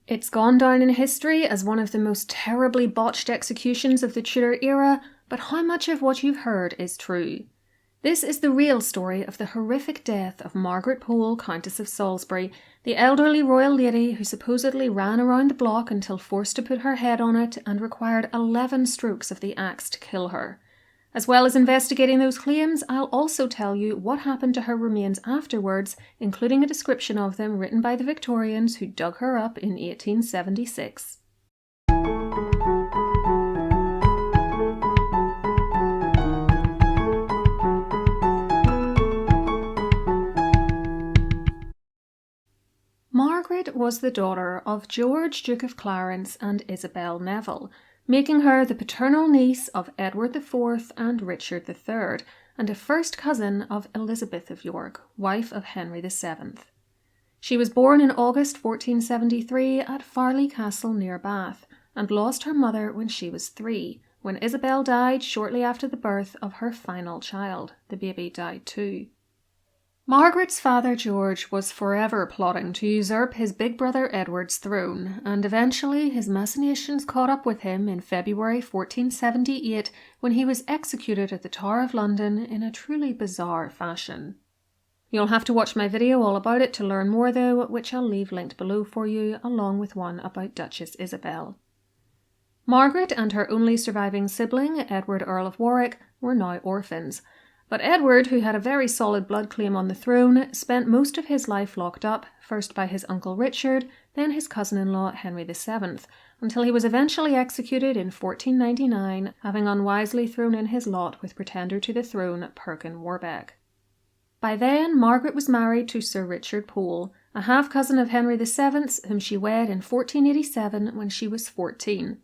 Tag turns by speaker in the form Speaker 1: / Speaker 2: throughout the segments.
Speaker 1: It's gone down in history as one of the most terribly botched executions of the Tudor era, but how much of what you've heard is true? This is the real story of the horrific death of Margaret Pole, Countess of Salisbury, the elderly royal lady who supposedly ran around the block until forced to put her head on it and required 11 strokes of the axe to kill her. As well as investigating those claims, I'll also tell you what happened to her remains afterwards, including a description of them written by the Victorians who dug her up in 1876. Margaret was the daughter of George, Duke of Clarence and Isabel Neville, making her the paternal niece of Edward IV and Richard III, and a first cousin of Elizabeth of York, wife of Henry VII. She was born in August 1473 at Farley Castle near Bath, and lost her mother when she was 3, when Isabel died shortly after the birth of her final child. The baby died too. Margaret's father George was forever plotting to usurp his big brother Edward's throne, and eventually his machinations caught up with him in February 1478 when he was executed at the Tower of London in a truly bizarre fashion. You'll have to watch my video all about it to learn more though, which I'll leave linked below for you, along with one about Duchess Isabel. Margaret and her only surviving sibling, Edward Earl of Warwick, were now orphans. But Edward, who had a very solid blood claim on the throne, spent most of his life locked up, first by his uncle Richard, then his cousin-in-law Henry VII, until he was eventually executed in 1499, having unwisely thrown in his lot with pretender to the throne Perkin Warbeck. By then, Margaret was married to Sir Richard Pole, a half-cousin of Henry VII's, whom she wed in 1487 when she was 14.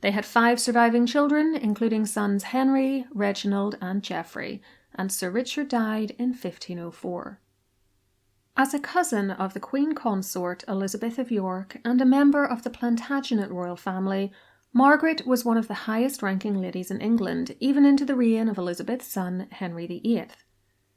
Speaker 1: They had 5 surviving children, including sons Henry, Reginald and Geoffrey, and Sir Richard died in 1504. As a cousin of the Queen Consort Elizabeth of York and a member of the Plantagenet royal family, Margaret was one of the highest-ranking ladies in England, even into the reign of Elizabeth's son Henry VIII.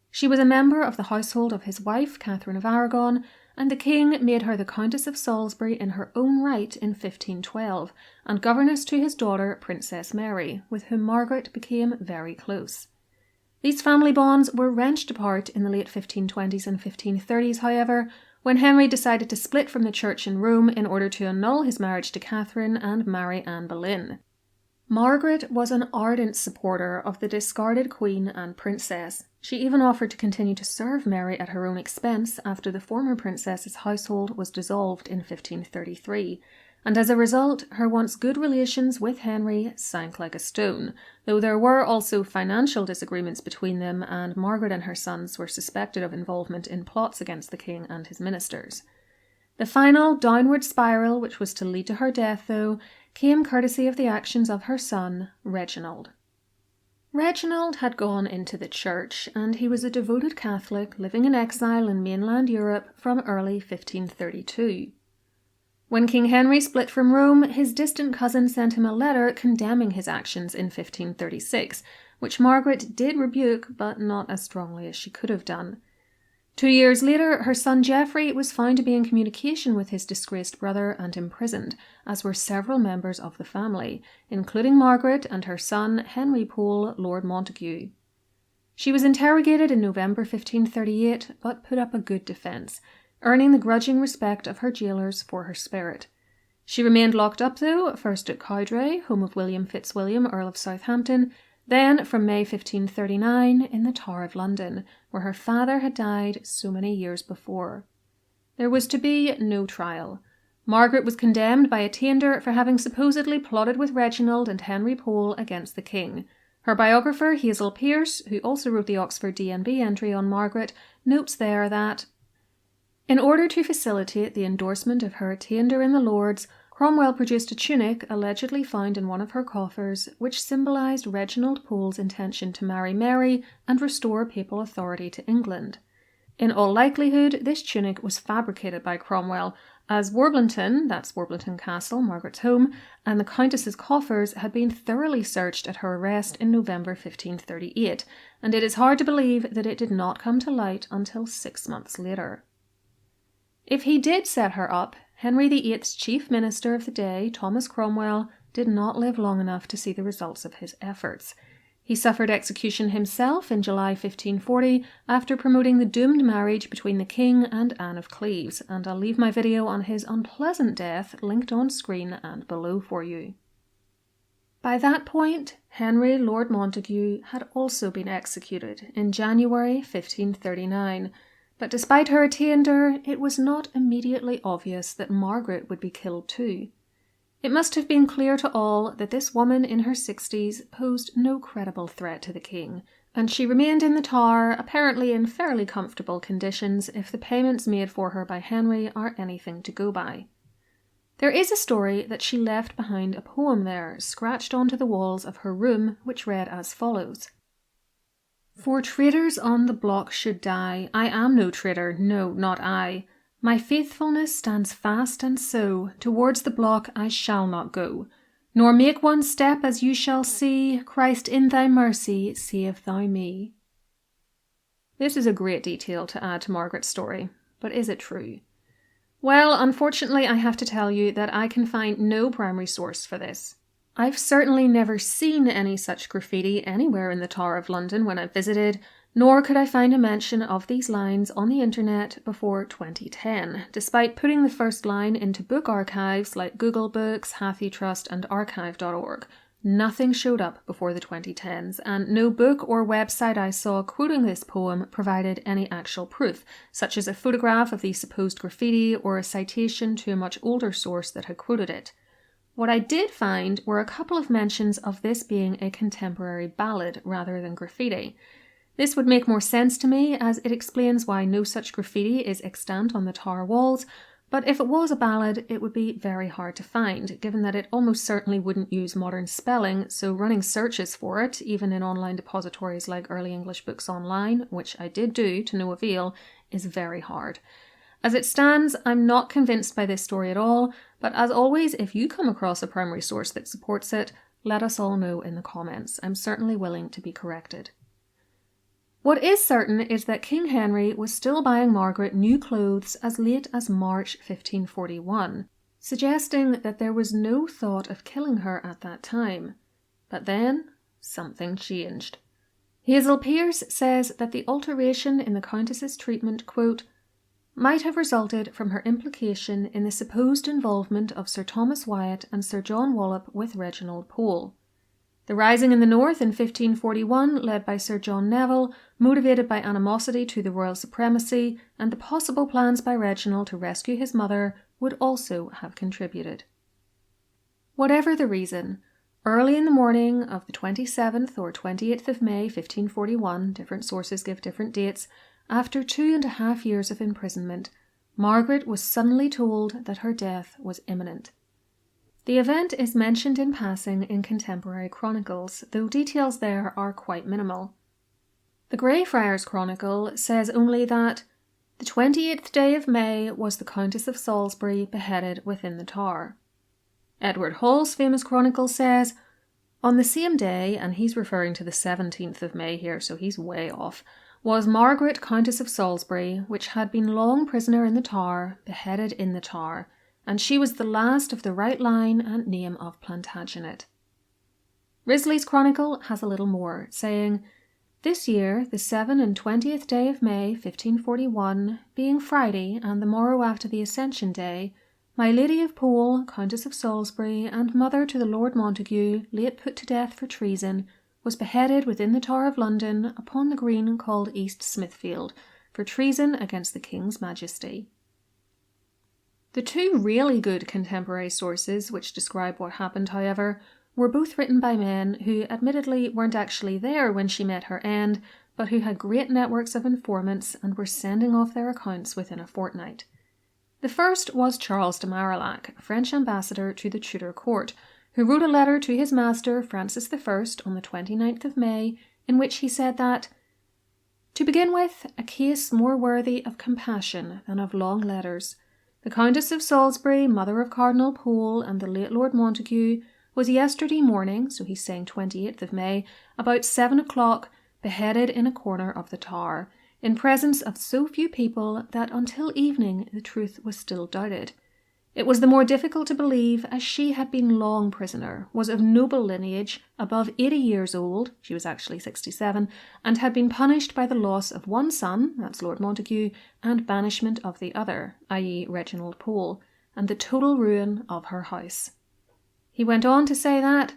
Speaker 1: She was a member of the household of his wife Catherine of Aragon, and the king made her the Countess of Salisbury in her own right in 1512, and governess to his daughter Princess Mary, with whom Margaret became very close. These family bonds were wrenched apart in the late 1520s and 1530s, however, when Henry decided to split from the church in Rome in order to annul his marriage to Catherine and marry Anne Boleyn. Margaret was an ardent supporter of the discarded queen and princess. She even offered to continue to serve Mary at her own expense after the former princess's household was dissolved in 1533, and as a result, her once good relations with Henry sank like a stone, though there were also financial disagreements between them, and Margaret and her sons were suspected of involvement in plots against the king and his ministers. The final downward spiral, which was to lead to her death, though, came courtesy of the actions of her son, Reginald. Reginald had gone into the church, and he was a devoted Catholic living in exile in mainland Europe from early 1532. When King Henry split from Rome, his distant cousin sent him a letter condemning his actions in 1536, which Margaret did rebuke, but not as strongly as she could have done. 2 years later, her son Geoffrey was found to be in communication with his disgraced brother and imprisoned, as were several members of the family, including Margaret and her son Henry Pole, Lord Montague. She was interrogated in November 1538, but put up a good defence, earning the grudging respect of her jailers for her spirit. She remained locked up, though, first at Cowdray, home of William Fitzwilliam, Earl of Southampton, then, from May 1539, in the Tower of London, where her father had died so many years before. There was to be no trial. Margaret was condemned by attainder for having supposedly plotted with Reginald and Henry Pole against the king. Her biographer, Hazel Pearce, who also wrote the Oxford DNB entry on Margaret, notes there that, in order to facilitate the endorsement of her attainder in the Lords, Cromwell produced a tunic allegedly found in one of her coffers, which symbolised Reginald Pole's intention to marry Mary and restore papal authority to England. In all likelihood, this tunic was fabricated by Cromwell, as Warblington, that's Warblington Castle, Margaret's home, and the Countess's coffers had been thoroughly searched at her arrest in November 1538, and it is hard to believe that it did not come to light until 6 months later. If he did set her up, Henry VIII's chief minister of the day, Thomas Cromwell, did not live long enough to see the results of his efforts. He suffered execution himself in July 1540 after promoting the doomed marriage between the king and Anne of Cleves, and I'll leave my video on his unpleasant death linked on screen and below for you. By that point, Henry Lord Montague had also been executed in January 1539, but despite her attainder, it was not immediately obvious that Margaret would be killed too. It must have been clear to all that this woman in her 60s posed no credible threat to the king, and she remained in the Tower, apparently in fairly comfortable conditions if the payments made for her by Henry are anything to go by. There is a story that she left behind a poem there, scratched onto the walls of her room, which read as follows. For traitors on the block should die, I am no traitor, no, not I. My faithfulness stands fast, and so towards the block I shall not go, nor make one step, as you shall see. Christ, in thy mercy, save thou me. This is a great detail to add to Margaret's story, but is it true? Well, unfortunately, I have to tell you that I can find no primary source for this. I've certainly never seen any such graffiti anywhere in the Tower of London when I visited, nor could I find a mention of these lines on the internet before 2010, despite putting the first line into book archives like Google Books, HathiTrust and archive.org. Nothing showed up before the 2010s, and no book or website I saw quoting this poem provided any actual proof, such as a photograph of the supposed graffiti or a citation to a much older source that had quoted it. What I did find were a couple of mentions of this being a contemporary ballad rather than graffiti. This would make more sense to me, as it explains why no such graffiti is extant on the Tower walls, but if it was a ballad, it would be very hard to find, given that it almost certainly wouldn't use modern spelling, so running searches for it, even in online depositories like Early English Books Online, which I did do to no avail, is very hard. As it stands, I'm not convinced by this story at all, but as always, if you come across a primary source that supports it, let us all know in the comments. I'm certainly willing to be corrected. What is certain is that King Henry was still buying Margaret new clothes as late as March 1541, suggesting that there was no thought of killing her at that time. But then, something changed. Hazel Pierce says that the alteration in the Countess's treatment, quote, might have resulted from her implication in the supposed involvement of Sir Thomas Wyatt and Sir John Wallop with Reginald Pole. The rising in the north in 1541, led by Sir John Neville, motivated by animosity to the royal supremacy, and the possible plans by Reginald to rescue his mother, would also have contributed. Whatever the reason, early in the morning of the 27th or 28th of May 1541, different sources give different dates, after 2.5 years of imprisonment, Margaret was suddenly told that her death was imminent. The event is mentioned in passing in contemporary chronicles, though details there are quite minimal. The Greyfriars Chronicle says only that the 28th day of May was the Countess of Salisbury beheaded within the Tower. Edward Hall's famous chronicle says, on the same day, and he's referring to the 17th of May here, so he's way off, was Margaret Countess of Salisbury, which had been long prisoner in the Tower, beheaded in the Tower, and she was the last of the right line and name of Plantagenet. Risley's Chronicle has a little more, saying, this year, the 27th day of May, 1541, being Friday and the morrow after the Ascension Day, my Lady of Pole, Countess of Salisbury, and mother to the Lord Montague, late put to death for treason, was beheaded within the Tower of London upon the green called East Smithfield, for treason against the King's Majesty. The two really good contemporary sources which describe what happened, however, were both written by men who admittedly weren't actually there when she met her end, but who had great networks of informants and were sending off their accounts within a fortnight. The first was Charles de Marillac, French ambassador to the Tudor court, who wrote a letter to his master Francis I on the 29th of May, in which he said that, to begin with, a case more worthy of compassion than of long letters, the Countess of Salisbury, mother of Cardinal Pole and the late Lord Montague, was yesterday morning, so he's saying 28th of May, about 7 o'clock, beheaded in a corner of the Tower, in presence of so few people that until evening the truth was still doubted. It was the more difficult to believe as she had been long prisoner, was of noble lineage, above 80 years old, she was actually 67, and had been punished by the loss of one son, that's Lord Montague, and banishment of the other, i.e. Reginald Pole, and the total ruin of her house. He went on to say that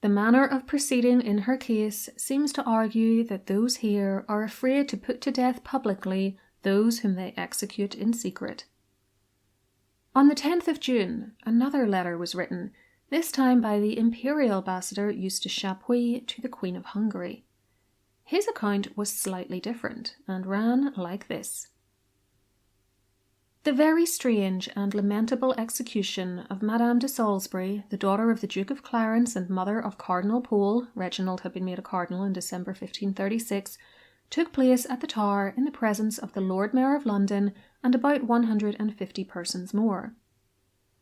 Speaker 1: the manner of proceeding in her case seems to argue that those here are afraid to put to death publicly those whom they execute in secret. On the 10th of June, another letter was written, this time by the imperial ambassador Eustace Chapuis to the Queen of Hungary. His account was slightly different and ran like this. The very strange and lamentable execution of Madame de Salisbury, the daughter of the Duke of Clarence and mother of Cardinal Pole, Reginald had been made a cardinal in December 1536, took place at the Tower in the presence of the Lord Mayor of London and about 150 persons more.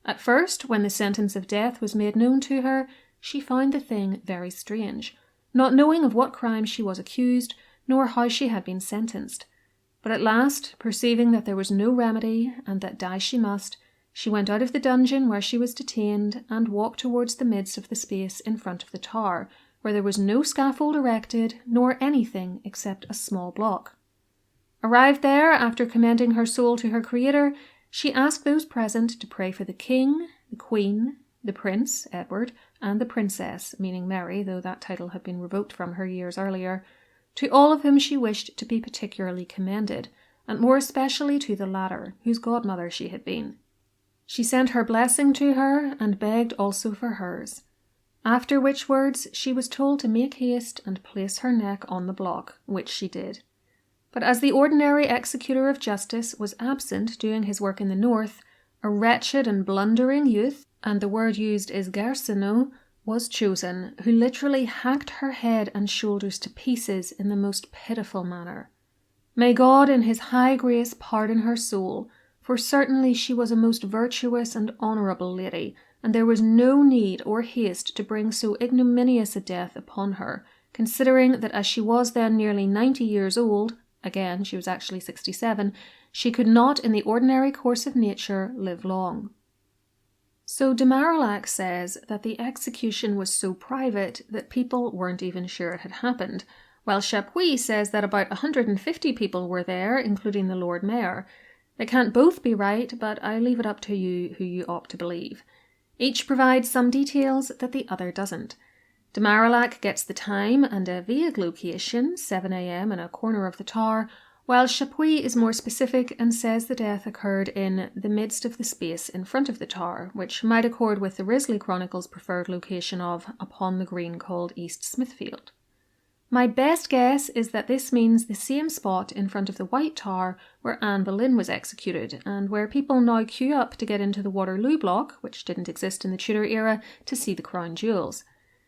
Speaker 1: At first, when the sentence of death was made known to her, she found the thing very strange, not knowing of what crime she was accused, nor how she had been sentenced. But at last, perceiving that there was no remedy, and that die she must, she went out of the dungeon where she was detained, and walked towards the midst of the space in front of the tower, where there was no scaffold erected, nor anything except a small block. Arrived there, after commending her soul to her Creator, she asked those present to pray for the King, the Queen, the Prince, Edward, and the Princess, meaning Mary, though that title had been revoked from her years earlier, to all of whom she wished to be particularly commended, and more especially to the latter, whose godmother she had been. She sent her blessing to her, and begged also for hers. After which words she was told to make haste and place her neck on the block, which she did. But as the ordinary executor of justice was absent doing his work in the north, a wretched and blundering youth, and the word used is garçonneau, was chosen, who literally hacked her head and shoulders to pieces in the most pitiful manner. May God in his high grace pardon her soul, for certainly she was a most virtuous and honourable lady, and there was no need or haste to bring so ignominious a death upon her, considering that as she was then nearly 90 years old, again she was actually 67, she could not in the ordinary course of nature live long. So de Marillac says that the execution was so private that people weren't even sure it had happened, while Chapuis says that about 150 people were there, including the Lord Mayor. They can't both be right, but I leave it up to you who you opt to believe. Each provides some details that the other doesn't. De Marillac gets the time and a vague location, 7 a.m. in a corner of the Tower, while Chapuis is more specific and says the death occurred in the midst of the space in front of the Tower, which might accord with the Risley Chronicle's preferred location of upon the green called East Smithfield. My best guess is that this means the same spot in front of the White Tower where Anne Boleyn was executed, and where people now queue up to get into the Waterloo block, which didn't exist in the Tudor era, to see the crown jewels.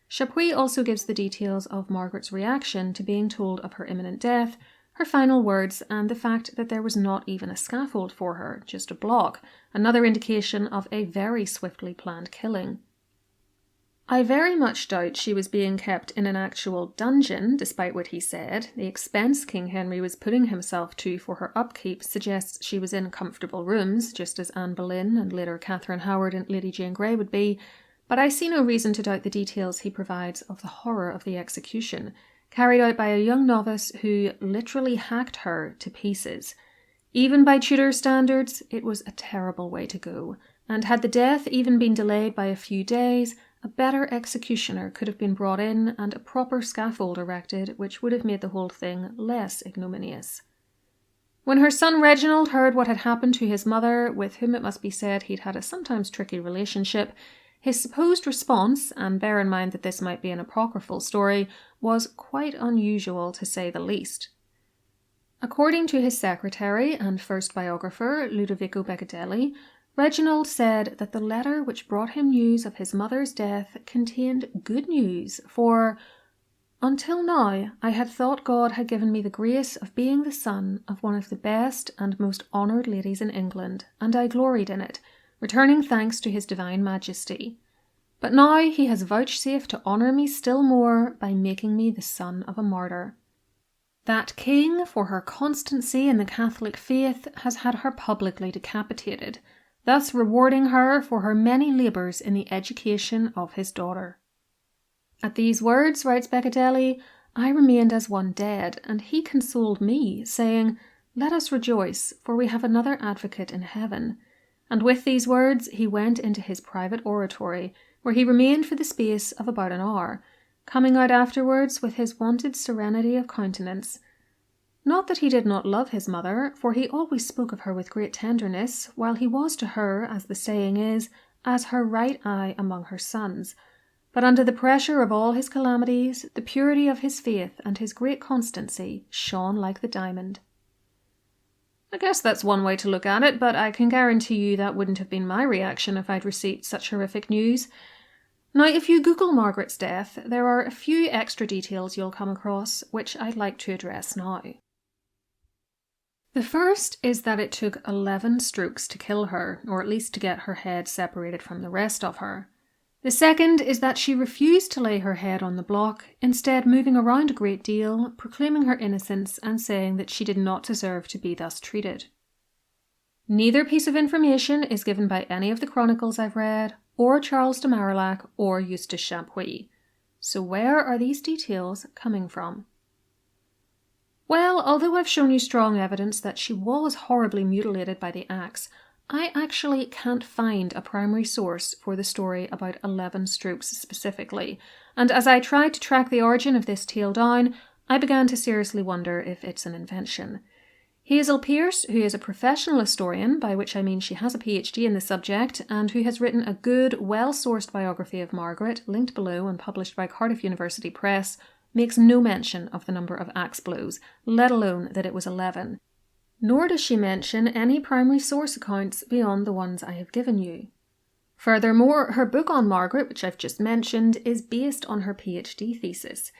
Speaker 1: Chapuis also gives the details of Margaret's reaction to being told of her imminent death, her final words, and the fact that there was not even a scaffold for her, just a block, another indication of a very swiftly planned killing. I very much doubt she was being kept in an actual dungeon, despite what he said. The expense King Henry was putting himself to for her upkeep suggests she was in comfortable rooms, just as Anne Boleyn and later Catherine Howard and Lady Jane Grey would be, but I see no reason to doubt the details he provides of the horror of the execution, carried out by a young novice who literally hacked her to pieces. Even by Tudor standards, it was a terrible way to go, and had the death even been delayed by a few days, a better executioner could have been brought in and a proper scaffold erected, which would have made the whole thing less ignominious. When her son Reginald heard what had happened to his mother, with whom it must be said he'd had a sometimes tricky relationship, his supposed response, and bear in mind that this might be an apocryphal story, was quite unusual to say the least. According to his secretary and first biographer, Ludovico Beccadelli, Reginald said that the letter which brought him news of his mother's death contained good news, for "Until now I had thought God had given me the grace of being the son of one of the best and most honoured ladies in England, and I gloried in it, returning thanks to his divine majesty. But now he has vouchsafed to honour me still more by making me the son of a martyr. That king, for her constancy in the Catholic faith, has had her publicly decapitated, thus rewarding her for her many labours in the education of his daughter. At these words, writes Beccadelli, I remained as one dead, and he consoled me, saying, Let us rejoice, for we have another advocate in heaven. And with these words he went into his private oratory, where he remained for the space of about an hour, coming out afterwards with his wonted serenity of countenance. Not that he did not love his mother, for he always spoke of her with great tenderness, while he was to her, as the saying is, as her right eye among her sons. But under the pressure of all his calamities, the purity of his faith and his great constancy shone like the diamond. I guess that's one way to look at it, but I can guarantee you that wouldn't have been my reaction if I'd received such horrific news. Now, if you Google Margaret's death, there are a few extra details you'll come across, which I'd like to address now. The first is that it took 11 strokes to kill her, or at least to get her head separated from the rest of her. The second is that she refused to lay her head on the block, instead moving around a great deal, proclaiming her innocence and saying that she did not deserve to be thus treated. Neither piece of information is given by any of the chronicles I've read, or Charles de Marillac or Eustace Chapuis. So where are these details coming from? Well, although I've shown you strong evidence that she was horribly mutilated by the axe, I actually can't find a primary source for the story about 11 strokes specifically, and as I tried to track the origin of this tale down, I began to seriously wonder if it's an invention. Hazel Pierce, who is a professional historian, by which I mean she has a PhD in the subject, and who has written a good, well-sourced biography of Margaret, linked below and published by Cardiff University Press, makes no mention of the number of axe blows, let alone that it was 11. Nor does she mention any primary source accounts beyond the ones I have given you. Furthermore, her book on Margaret, which I've just mentioned, is based on her PhD thesis.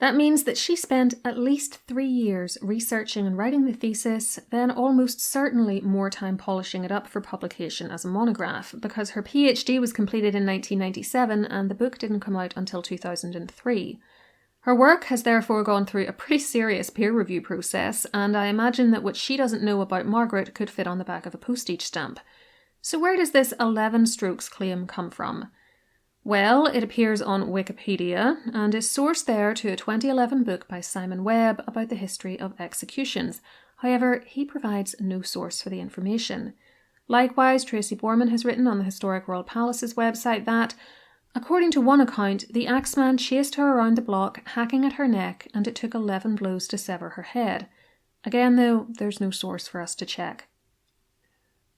Speaker 1: That means that she spent at least 3 years researching and writing the thesis, then almost certainly more time polishing it up for publication as a monograph, because her PhD was completed in 1997 and the book didn't come out until 2003. Her work has therefore gone through a pretty serious peer review process, and I imagine that what she doesn't know about Margaret could fit on the back of a postage stamp. So where does this 11 strokes claim come from? Well, it appears on Wikipedia and is sourced there to a 2011 book by Simon Webb about the history of executions. However, he provides no source for the information. Likewise, Tracy Borman has written on the Historic Royal Palace's website that, according to one account, the axeman chased her around the block, hacking at her neck, and it took 11 blows to sever her head. Again, though, there's no source for us to check.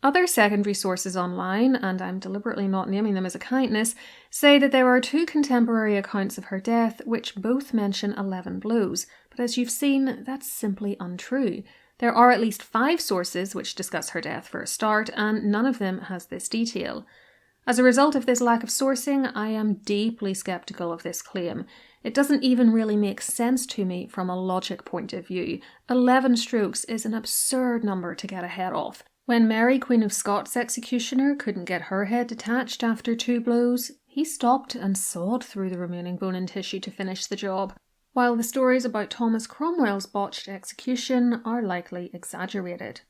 Speaker 1: Other secondary sources online, and I'm deliberately not naming them as a kindness, say that there are 2 contemporary accounts of her death which both mention 11 blows, but as you've seen, that's simply untrue. There are at least 5 sources which discuss her death for a start, and none of them has this detail. As a result of this lack of sourcing, I am deeply sceptical of this claim. It doesn't even really make sense to me from a logic point of view. 11 strokes is an absurd number to get a head off. When Mary, Queen of Scots' executioner couldn't get her head detached after 2 blows, he stopped and sawed through the remaining bone and tissue to finish the job, while the stories about Thomas Cromwell's botched execution are likely exaggerated.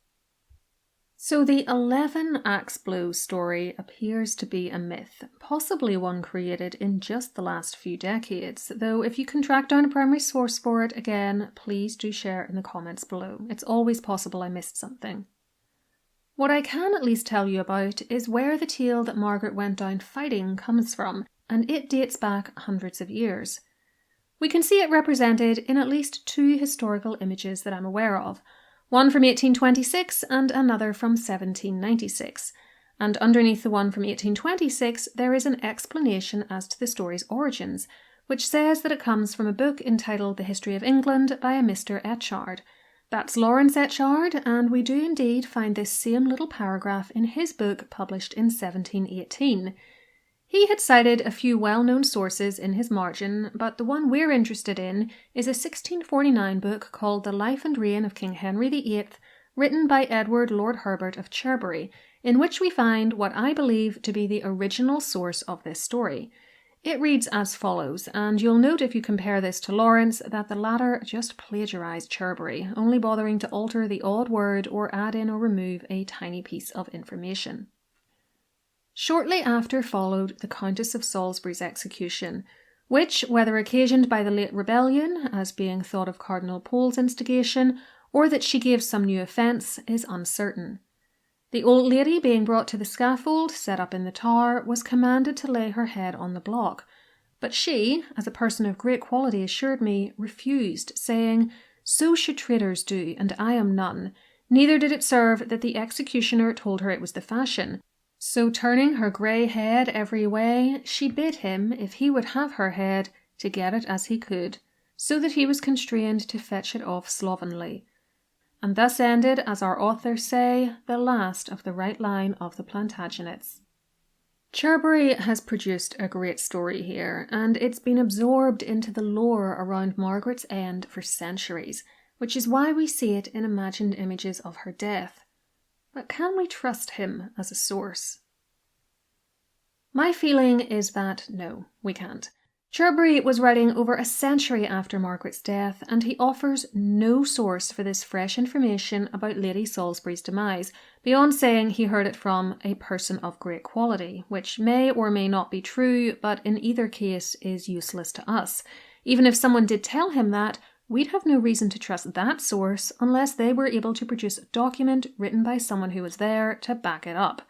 Speaker 1: So the 11 axe blows story appears to be a myth, possibly one created in just the last few decades, though if you can track down a primary source for it, again, please do share in the comments below. It's always possible I missed something. What I can at least tell you about is where the tale that Margaret went down fighting comes from, and it dates back hundreds of years. We can see it represented in at least 2 historical images that I'm aware of, one from 1826 and another from 1796, and underneath the one from 1826 there is an explanation as to the story's origins, which says that it comes from a book entitled The History of England by a Mr. Etchard. That's Lawrence Etchard, and we do indeed find this same little paragraph in his book published in 1718. He had cited a few well-known sources in his margin, but the one we're interested in is a 1649 book called The Life and Reign of King Henry VIII, written by Edward Lord Herbert of Cherbury, in which we find what I believe to be the original source of this story. It reads as follows, and you'll note if you compare this to Lawrence that the latter just plagiarised Cherbury, only bothering to alter the odd word or add in or remove a tiny piece of information. Shortly after followed the Countess of Salisbury's execution, which, whether occasioned by the late rebellion, as being thought of Cardinal Pole's instigation, or that she gave some new offence, is uncertain. The old lady, being brought to the scaffold set up in the Tower, was commanded to lay her head on the block, but she, as a person of great quality assured me, refused, saying, "So should traitors do, and I am none. Neither did it serve that the executioner told her it was the fashion. So turning her grey head every way, she bid him, if he would have her head, to get it as he could, so that he was constrained to fetch it off slovenly." And thus ended, as our authors say, the last of the right line of the Plantagenets. Cherbury has produced a great story here, and it's been absorbed into the lore around Margaret's end for centuries, which is why we see it in imagined images of her death. But can we trust him as a source? My feeling is that no, we can't. Cherbury was writing over a century after Margaret's death, and he offers no source for this fresh information about Lady Salisbury's demise, beyond saying he heard it from a person of great quality, which may or may not be true, but in either case is useless to us. Even if someone did tell him that, we'd have no reason to trust that source unless they were able to produce a document written by someone who was there to back it up.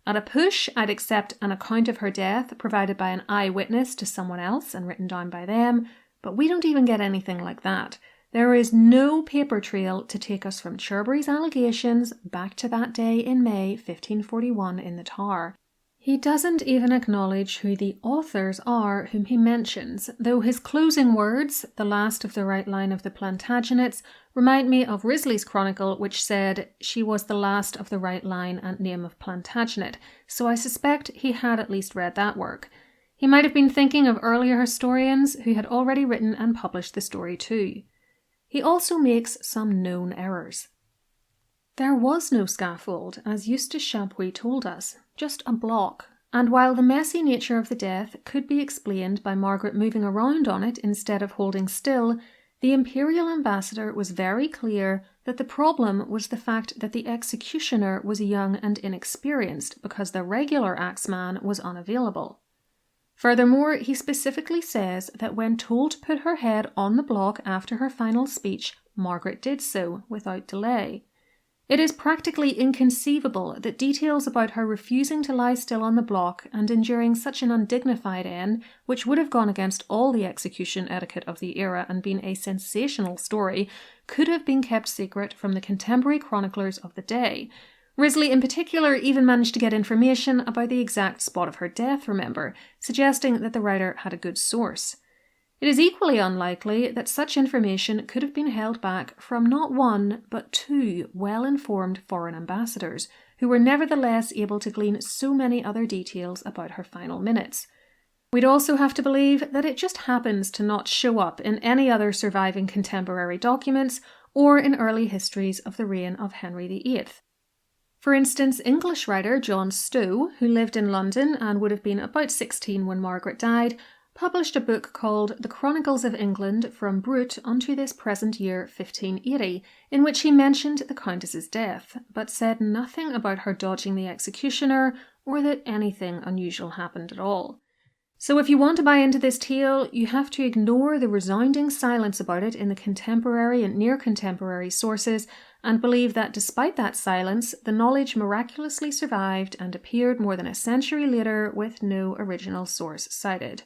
Speaker 1: At a push, I'd accept an account of her death provided by an eyewitness to someone else and written down by them, but we don't even get anything like that. There is no paper trail to take us from Cherbury's allegations back to that day in May 1541 in the Tower. He doesn't even acknowledge who the authors are whom he mentions, though his closing words, the last of the right line of the Plantagenets, remind me of Risley's chronicle, which said she was the last of the right line and name of Plantagenet, so I suspect he had at least read that work. He might have been thinking of earlier historians who had already written and published the story too. He also makes some known errors. There was no scaffold, as Eustace Chapuis told us, just a block, and while the messy nature of the death could be explained by Margaret moving around on it instead of holding still, the imperial ambassador was very clear that the problem was the fact that the executioner was young and inexperienced because the regular axeman was unavailable. Furthermore, he specifically says that when told to put her head on the block after her final speech, Margaret did so without delay. It is practically inconceivable that details about her refusing to lie still on the block and enduring such an undignified end, which would have gone against all the execution etiquette of the era and been a sensational story, could have been kept secret from the contemporary chroniclers of the day. Risley in particular even managed to get information about the exact spot of her death, remember, suggesting that the writer had a good source. It is equally unlikely that such information could have been held back from not one, but two well-informed foreign ambassadors, who were nevertheless able to glean so many other details about her final minutes. We'd also have to believe that it just happens to not show up in any other surviving contemporary documents or in early histories of the reign of Henry VIII. For instance, English writer John Stowe, who lived in London and would have been about 16 when Margaret died, published a book called The Chronicles of England from Brut unto this present year 1580, in which he mentioned the Countess's death, but said nothing about her dodging the executioner or that anything unusual happened at all. So if you want to buy into this tale, you have to ignore the resounding silence about it in the contemporary and near-contemporary sources and believe that despite that silence, the knowledge miraculously survived and appeared more than a century later with no original source cited.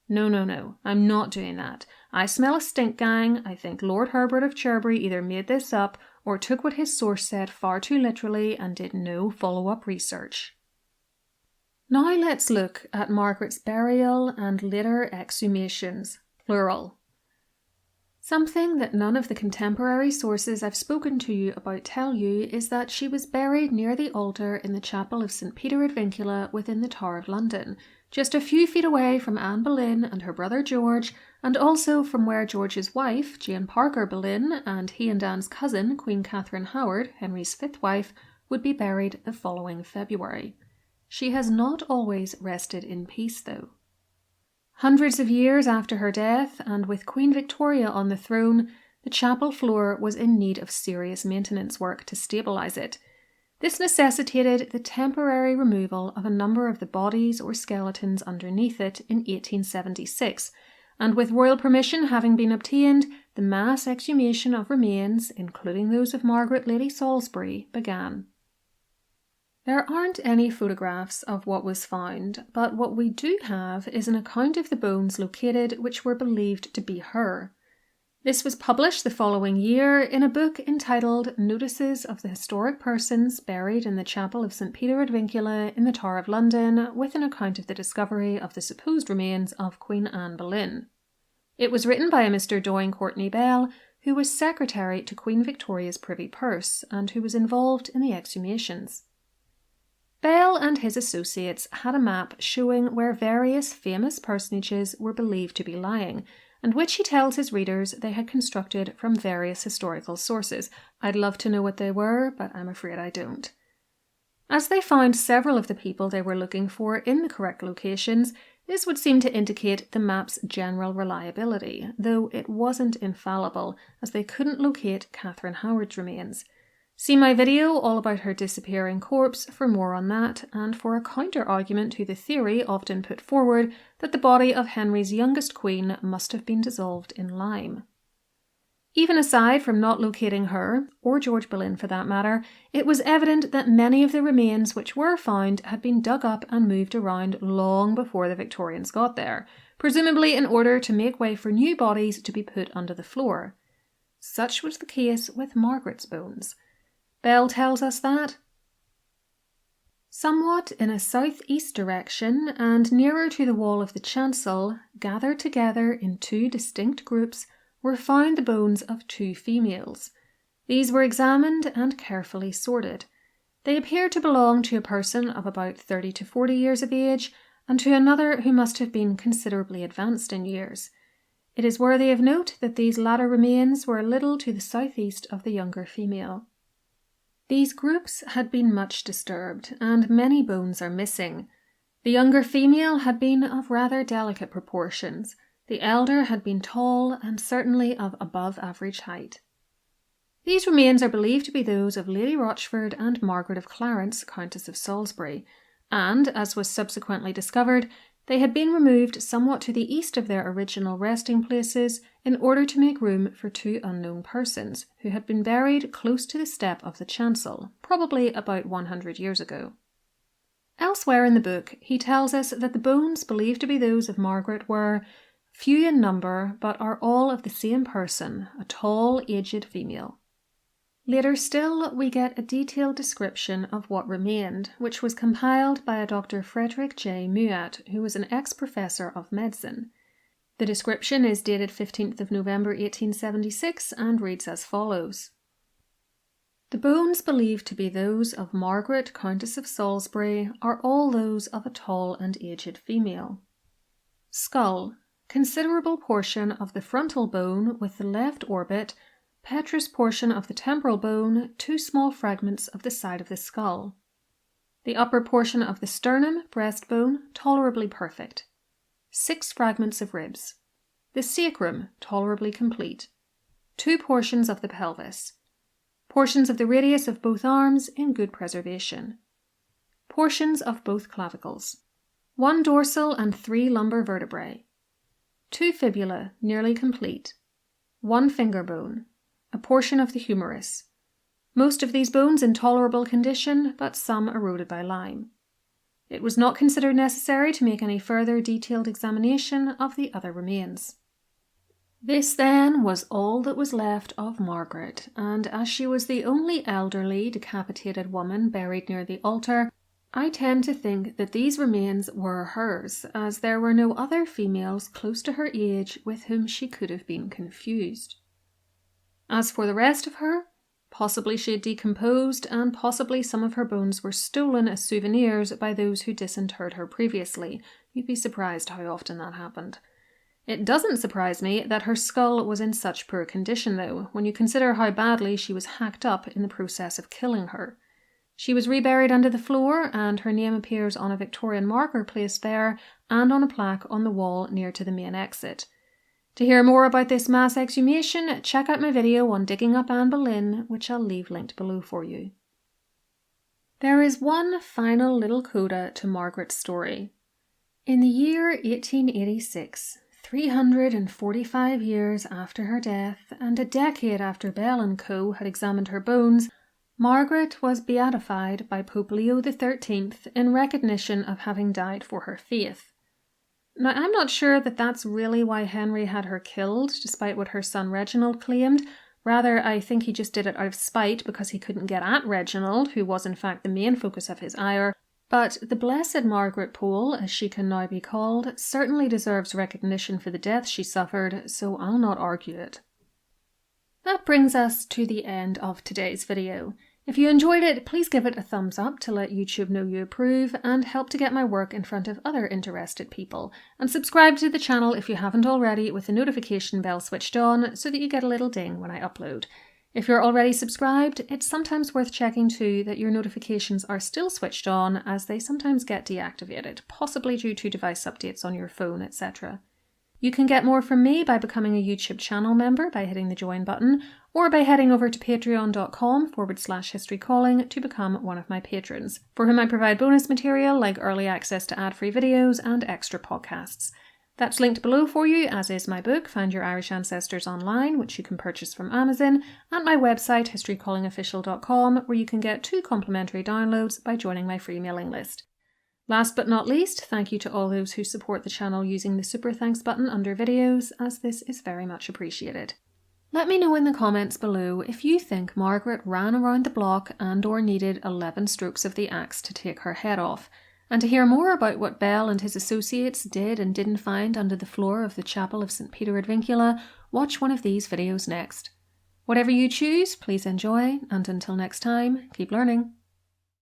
Speaker 1: No, I'm not doing that. I smell a stink, gang. I think Lord Herbert of Cherbury either made this up or took what his source said far too literally and did no follow-up research. Now let's look at Margaret's burial and later exhumations, plural. Something that none of the contemporary sources I've spoken to you about tell you is that she was buried near the altar in the chapel of St. Peter ad Vincula within the Tower of London, just a few feet away from Anne Boleyn and her brother George, and also from where George's wife, Jane Parker Boleyn, and he and Anne's cousin, Queen Catherine Howard, Henry's fifth wife, would be buried the following February. She has not always rested in peace, though. Hundreds of years after her death, and with Queen Victoria on the throne, the chapel floor was in need of serious maintenance work to stabilise it. This necessitated the temporary removal of a number of the bodies or skeletons underneath it in 1876, and with royal permission having been obtained, the mass exhumation of remains, including those of Margaret Lady Salisbury, began. There aren't any photographs of what was found, but what we do have is an account of the bones located which were believed to be her. This was published the following year in a book entitled Notices of the Historic Persons Buried in the Chapel of St. Peter ad Vincula in the Tower of London, with an account of the discovery of the supposed remains of Queen Anne Boleyn. It was written by a Mr. Doyne Courtney Bell, who was secretary to Queen Victoria's Privy Purse and who was involved in the exhumations. Bell and his associates had a map showing where various famous personages were believed to be lying, and which he tells his readers they had constructed from various historical sources. I'd love to know what they were, but I'm afraid I don't. As they found several of the people they were looking for in the correct locations, this would seem to indicate the map's general reliability, though it wasn't infallible, as they couldn't locate Catherine Howard's remains. See my video all about her disappearing corpse for more on that, and for a counter-argument to the theory often put forward that the body of Henry's youngest queen must have been dissolved in lime. Even aside from not locating her, or George Boleyn for that matter, it was evident that many of the remains which were found had been dug up and moved around long before the Victorians got there, presumably in order to make way for new bodies to be put under the floor. Such was the case with Margaret's bones. Bell tells us that somewhat in a south-east direction and nearer to the wall of the chancel, gathered together in two distinct groups, were found the bones of two females. These were examined and carefully sorted. They appeared to belong to a person of about 30 to 40 years of age and to another who must have been considerably advanced in years. It is worthy of note that these latter remains were a little to the southeast of the younger female. These groups had been much disturbed, and many bones are missing. The younger female had been of rather delicate proportions. The elder had been tall and certainly of above average height. These remains are believed to be those of Lady Rochford and Margaret of Clarence, Countess of Salisbury, and, as was subsequently discovered, they had been removed somewhat to the east of their original resting places in order to make room for two unknown persons who had been buried close to the step of the chancel, probably about 100 years ago. Elsewhere in the book, he tells us that the bones believed to be those of Margaret were few in number, but are all of the same person, a tall, aged female. Later still, we get a detailed description of what remained, which was compiled by a Dr. Frederick J. Muat, who was an ex-professor of medicine. The description is dated 15th of November 1876 and reads as follows. The bones believed to be those of Margaret, Countess of Salisbury, are all those of a tall and aged female. Skull. Considerable portion of the frontal bone with the left orbit, petrous portion of the temporal bone, two small fragments of the side of the skull. The upper portion of the sternum, breastbone, tolerably perfect. 6 fragments of ribs. The sacrum, tolerably complete. 2 portions of the pelvis. Portions of the radius of both arms in good preservation. Portions of both clavicles. 1 dorsal and 3 lumbar vertebrae. 2 fibula, nearly complete. 1 finger bone. A portion of the humerus. Most of these bones in tolerable condition, but some eroded by lime. It was not considered necessary to make any further detailed examination of the other remains. This, then, was all that was left of Margaret, and as she was the only elderly, decapitated woman buried near the altar, I tend to think that these remains were hers, as there were no other females close to her age with whom she could have been confused. As for the rest of her, possibly she had decomposed, and possibly some of her bones were stolen as souvenirs by those who disinterred her previously. You'd be surprised how often that happened. It doesn't surprise me that her skull was in such poor condition, though, when you consider how badly she was hacked up in the process of killing her. She was reburied under the floor, and her name appears on a Victorian marker placed there and on a plaque on the wall near to the main exit. To hear more about this mass exhumation, check out my video on digging up Anne Boleyn, which I'll leave linked below for you. There is one final little coda to Margaret's story. In the year 1886, 345 years after her death and a decade after Bell and Co. had examined her bones, Margaret was beatified by Pope Leo XIII in recognition of having died for her faith. Now, I'm not sure that that's really why Henry had her killed, despite what her son Reginald claimed. Rather, I think he just did it out of spite because he couldn't get at Reginald, who was in fact the main focus of his ire. But the Blessed Margaret Pole, as she can now be called, certainly deserves recognition for the death she suffered, so I'll not argue it. That brings us to the end of today's video. If you enjoyed it, please give it a thumbs up to let YouTube know you approve and help to get my work in front of other interested people. And subscribe to the channel if you haven't already with the notification bell switched on so that you get a little ding when I upload. If you're already subscribed, it's sometimes worth checking too that your notifications are still switched on, as they sometimes get deactivated, possibly due to device updates on your phone, etc. You can get more from me by becoming a YouTube channel member by hitting the join button, or by heading over to patreon.com/historycalling to become one of my patrons, for whom I provide bonus material like early access to ad-free videos and extra podcasts. That's linked below for you, as is my book, Find Your Irish Ancestors Online, which you can purchase from Amazon, and my website, historycallingofficial.com, where you can get 2 complimentary downloads by joining my free mailing list. Last but not least, thank you to all those who support the channel using the super thanks button under videos, as this is very much appreciated. Let me know in the comments below if you think Margaret ran around the block and/or needed 11 strokes of the axe to take her head off. And to hear more about what Bell and his associates did and didn't find under the floor of the Chapel of St. Peter ad Vincula, watch one of these videos next. Whatever you choose, please enjoy, and until next time, keep learning.